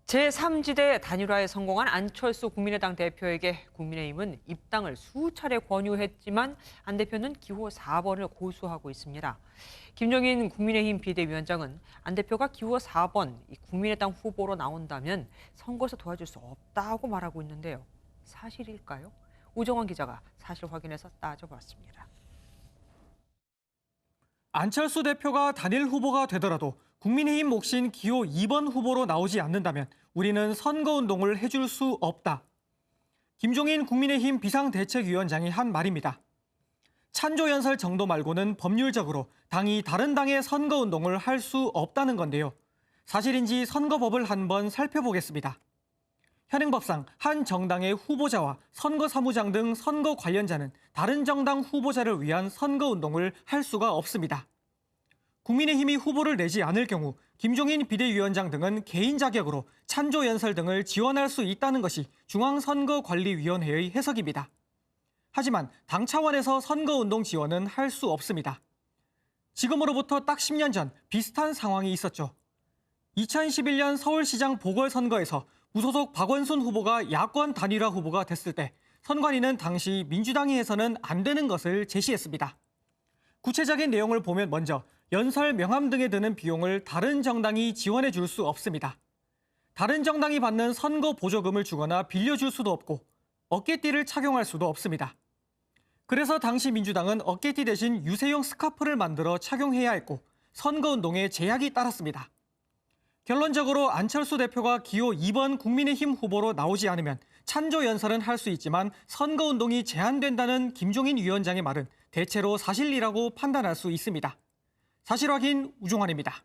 제3지대 단일화에 성공한 안철수 국민의당 대표에게 국민의힘은 입당을 수차례 권유했지만 안 대표는 기호 4번을 고수하고 있습니다. 김종인 국민의힘 비대위원장은 안 대표가 기호 4번 국민의당 후보로 나온다면 선거에서 도와줄 수 없다고 말하고 있는데요. 사실일까요? 우정원 기자가 사실 확인해서 따져봤습니다. 안철수 대표가 단일 후보가 되더라도 국민의힘 몫인 기호 2번 후보로 나오지 않는다면 우리는 선거운동을 해줄 수 없다. 김종인 국민의힘 비상대책위원장이 한 말입니다. 찬조연설 정도 말고는 법률적으로 당이 다른 당의 선거운동을 할 수 없다는 건데요. 사실인지 선거법을 한번 살펴보겠습니다. 현행법상 한 정당의 후보자와 선거사무장 등 선거 관련자는 다른 정당 후보자를 위한 선거운동을 할 수가 없습니다. 국민의힘이 후보를 내지 않을 경우 김종인 비대위원장 등은 개인 자격으로 찬조연설 등을 지원할 수 있다는 것이 중앙선거관리위원회의 해석입니다. 하지만 당 차원에서 선거운동 지원은 할 수 없습니다. 지금으로부터 딱 10년 전 비슷한 상황이 있었죠. 2011년 서울시장 보궐선거에서 무소속 박원순 후보가 야권 단일화 후보가 됐을 때 선관위는 당시 민주당이 해서는 안 되는 것을 제시했습니다. 구체적인 내용을 보면 먼저 연설 명함 등에 드는 비용을 다른 정당이 지원해 줄 수 없습니다. 다른 정당이 받는 선거 보조금을 주거나 빌려줄 수도 없고 어깨띠를 착용할 수도 없습니다. 그래서 당시 민주당은 어깨띠 대신 유세용 스카프를 만들어 착용해야 했고 선거운동에 제약이 따랐습니다. 결론적으로 안철수 대표가 기호 2번 국민의힘 후보로 나오지 않으면 찬조 연설은 할 수 있지만 선거운동이 제한된다는 김종인 위원장의 말은 대체로 사실이라고 판단할 수 있습니다. 사실 확인 우종환입니다.